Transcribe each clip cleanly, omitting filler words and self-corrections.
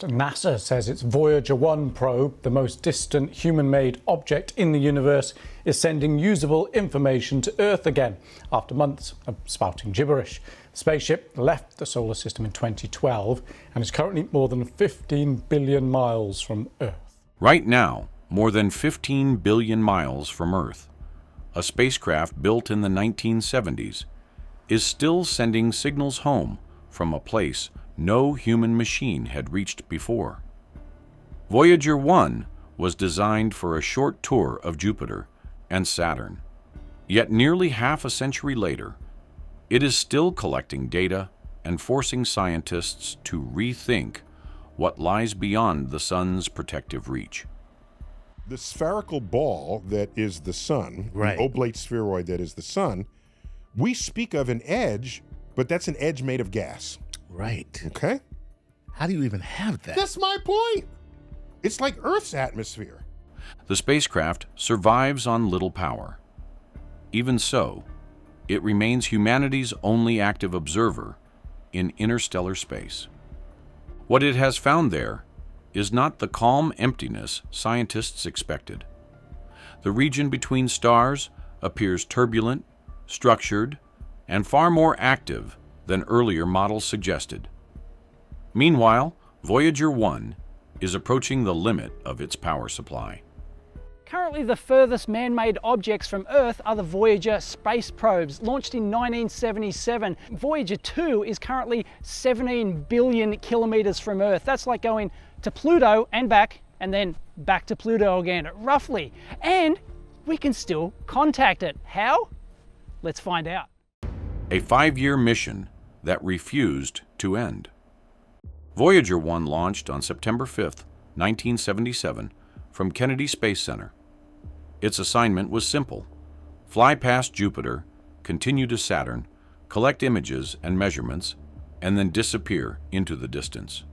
NASA says its Voyager 1 probe, the most distant human-made object in the universe, is sending usable information to Earth again after months of spouting gibberish. The spaceship left the solar system in 2012 and is currently more than 15 billion miles from Earth. Right now, more than 15 billion miles from Earth, a spacecraft built in the 1970s is still sending signals home from a place no human machine had reached before. Voyager 1 was designed for a short tour of Jupiter and Saturn. Yet nearly half a century later, it is still collecting data and forcing scientists to rethink what lies beyond the sun's protective reach. The spherical ball that is the sun, Right. the oblate spheroid that is the sun, we speak of an edge, but that's an edge made of gas. Right. Okay? How do you even have that? That's my point. It's like Earth's atmosphere. The spacecraft survives on little power. Even so, it remains humanity's only active observer in interstellar space. What it has found there is not the calm emptiness scientists expected. The region between stars appears turbulent, structured, and far more active than earlier models suggested. Meanwhile, Voyager 1 is approaching the limit of its power supply. Currently, the furthest man-made objects from Earth are the Voyager space probes, launched in 1977. Voyager 2 is currently 17 billion kilometers from Earth. That's like going to Pluto and back, and then back to Pluto again, roughly. And we can still contact it. How? Let's find out. A 5-year mission that refused to end. Voyager 1 launched on September 5, 1977, from Kennedy Space Center. Its assignment was simple: fly past Jupiter, continue to Saturn, collect images and measurements, and then disappear into the distance.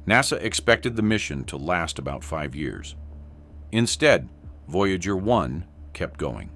NASA expected the mission to last about 5 years. Instead, Voyager 1 kept going.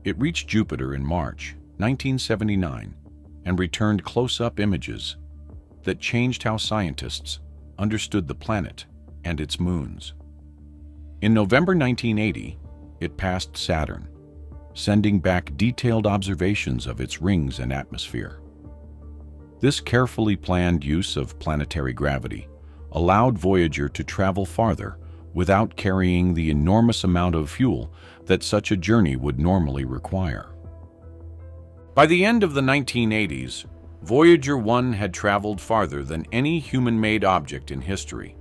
It reached Jupiter in March 1979 and returned close-up images that changed how scientists understood the planet and its moons. In November 1980, it passed Saturn, sending back detailed observations of its rings and atmosphere. This carefully planned use of planetary gravity allowed Voyager to travel farther without carrying the enormous amount of fuel that such a journey would normally require. By the end of the 1980s, Voyager 1 had traveled farther than any human-made object in history.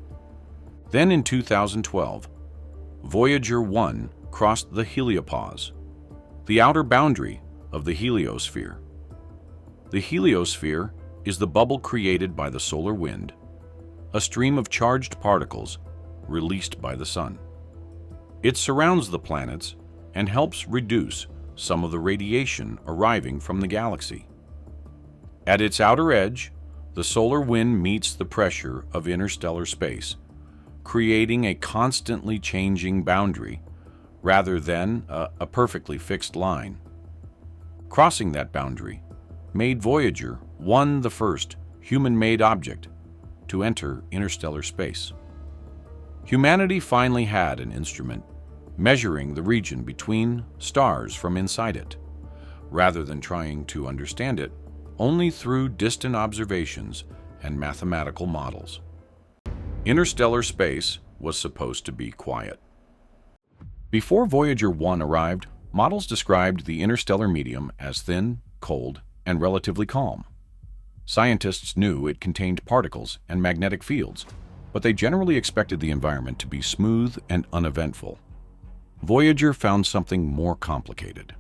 Then in 2012, Voyager 1 crossed the heliopause, the outer boundary of the heliosphere. The heliosphere is the bubble created by the solar wind, a stream of charged particles released by the sun. It surrounds the planets and helps reduce some of the radiation arriving from the galaxy. At its outer edge, the solar wind meets the pressure of interstellar space, creating a constantly changing boundary rather than a perfectly fixed line. Crossing that boundary made Voyager 1 the first human-made object to enter interstellar space. Humanity finally had an instrument measuring the region between stars from inside it, rather than trying to understand it only through distant observations and mathematical models. Interstellar space was supposed to be quiet. Before Voyager 1 arrived, models described the interstellar medium as thin, cold, and relatively calm. Scientists knew it contained particles and magnetic fields, but they generally expected the environment to be smooth and uneventful. Voyager found something more complicated.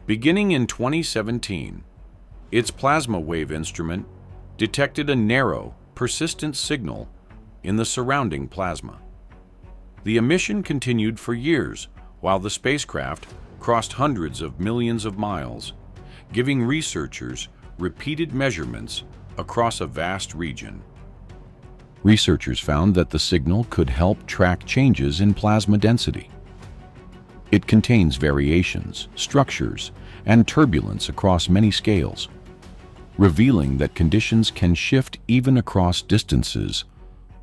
Beginning in 2017, its plasma wave instrument detected a narrow, persistent signal in the surrounding plasma. The emission continued for years while the spacecraft crossed hundreds of millions of miles, giving researchers repeated measurements across a vast region. Researchers found that the signal could help track changes in plasma density. It contains variations, structures, and turbulence across many scales. revealing that conditions can shift even across distances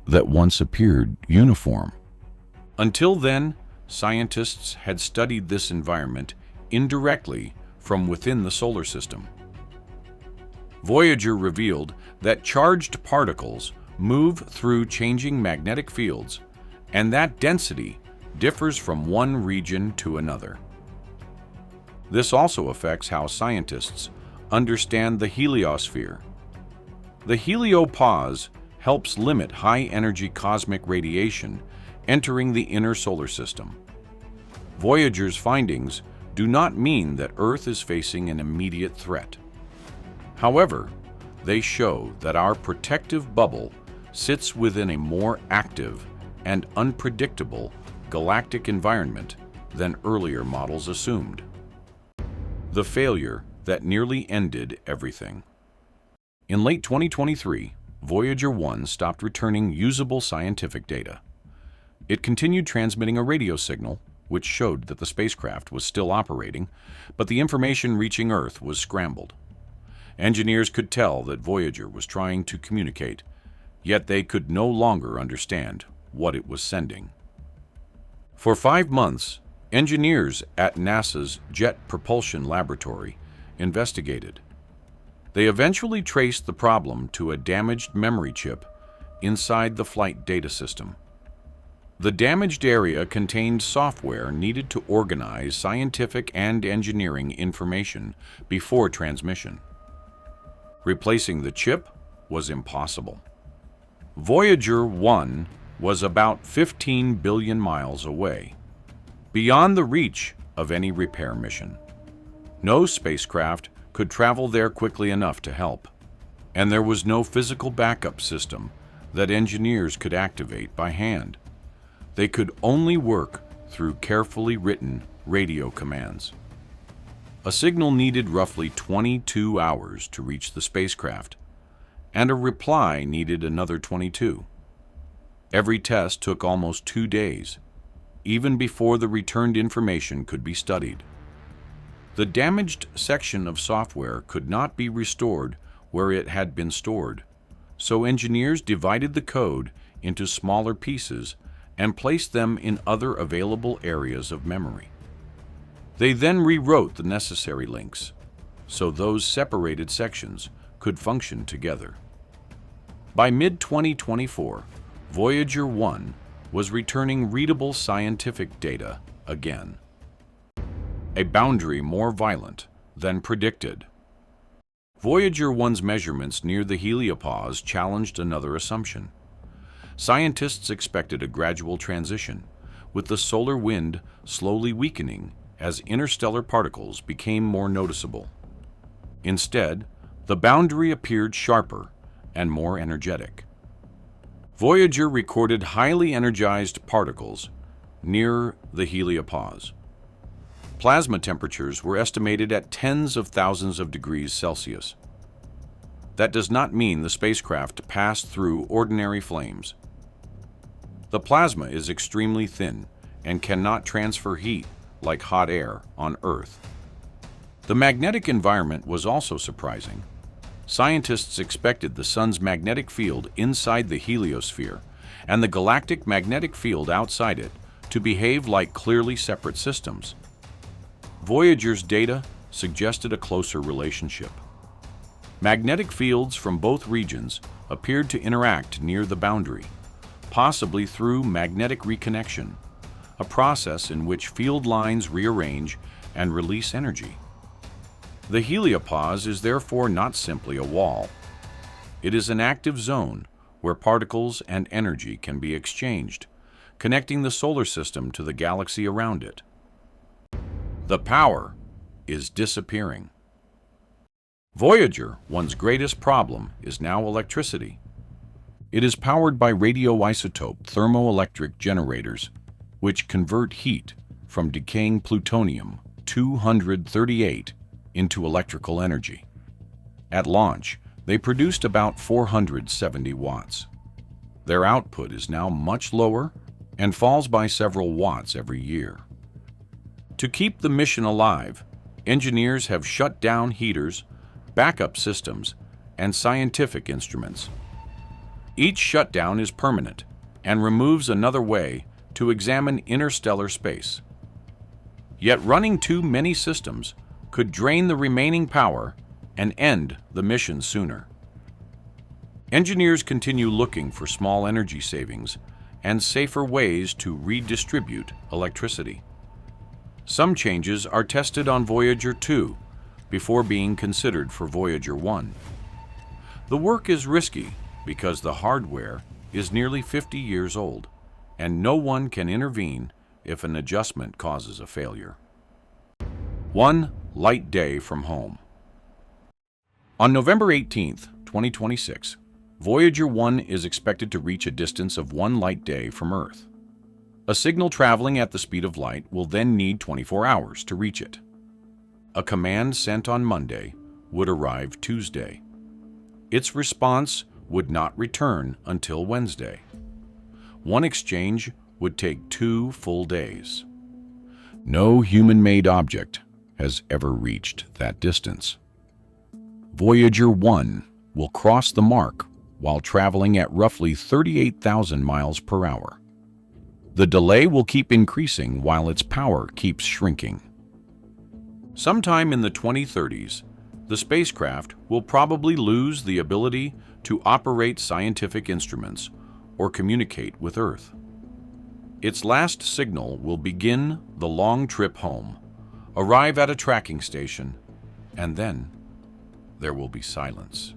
that once appeared uniform. Until then, scientists had studied this environment indirectly from within the solar system. Voyager revealed that charged particles move through changing magnetic fields, and that density differs from one region to another. This also affects how scientists understand the heliosphere. The heliopause helps limit high-energy cosmic radiation entering the inner solar system. Voyager's findings do not mean that Earth is facing an immediate threat. However, they show that our protective bubble sits within a more active and unpredictable galactic environment than earlier models assumed. The failure that nearly ended everything. In late 2023, Voyager 1 stopped returning usable scientific data. It continued transmitting a radio signal, which showed that the spacecraft was still operating, but the information reaching Earth was scrambled. Engineers could tell that Voyager was trying to communicate, yet they could no longer understand what it was sending. For 5 months, engineers at NASA's Jet Propulsion Laboratory investigated. They eventually traced the problem to a damaged memory chip inside the flight data system. The damaged area contained software needed to organize scientific and engineering information before transmission. Replacing the chip was impossible. Voyager 1 was about 15 billion miles away, beyond the reach of any repair mission. No spacecraft could travel there quickly enough to help, and there was no physical backup system that engineers could activate by hand. They could only work through carefully written radio commands. A signal needed roughly 22 hours to reach the spacecraft, and a reply needed another 22. Every test took almost 2 days, even before the returned information could be studied. The damaged section of software could not be restored where it had been stored, so engineers divided the code into smaller pieces and placed them in other available areas of memory. They then rewrote the necessary links, so those separated sections could function together. By mid-2024, Voyager 1 was returning readable scientific data again. A boundary more violent than predicted. Voyager 1's measurements near the heliopause challenged another assumption. Scientists expected a gradual transition, with the solar wind slowly weakening as interstellar particles became more noticeable. Instead, the boundary appeared sharper and more energetic. Voyager recorded highly energized particles near the heliopause. Plasma temperatures were estimated at tens of thousands of degrees Celsius. That does not mean the spacecraft passed through ordinary flames. The plasma is extremely thin and cannot transfer heat like hot air on Earth. The magnetic environment was also surprising. Scientists expected the Sun's magnetic field inside the heliosphere and the galactic magnetic field outside it to behave like clearly separate systems. Voyager's data suggested a closer relationship. Magnetic fields from both regions appeared to interact near the boundary, possibly through magnetic reconnection, a process in which field lines rearrange and release energy. The heliopause is therefore not simply a wall. It is an active zone where particles and energy can be exchanged, connecting the solar system to the galaxy around it. The power is disappearing. Voyager 1's greatest problem is now electricity. It is powered by radioisotope thermoelectric generators, which convert heat from decaying plutonium-238 into electrical energy. At launch, they produced about 470 watts. Their output is now much lower and falls by several watts every year. To keep the mission alive, engineers have shut down heaters, backup systems, and scientific instruments. Each shutdown is permanent and removes another way to examine interstellar space. Yet running too many systems could drain the remaining power and end the mission sooner. Engineers continue looking for small energy savings and safer ways to redistribute electricity. Some changes are tested on Voyager 2 before being considered for Voyager 1. The work is risky because the hardware is nearly 50 years old, and no one can intervene if an adjustment causes a failure. 1 light day from home. On November 18, 2026, Voyager 1 is expected to reach a distance of 1 light day from Earth. A signal traveling at the speed of light will then need 24 hours to reach it. A command sent on Monday would arrive Tuesday. Its response would not return until Wednesday. One exchange would take 2 full days. No human-made object has ever reached that distance. Voyager 1 will cross the mark while traveling at roughly 38,000 miles per hour. The delay will keep increasing while its power keeps shrinking. Sometime in the 2030s, the spacecraft will probably lose the ability to operate scientific instruments or communicate with Earth. Its last signal will begin the long trip home, arrive at a tracking station, and then there will be silence.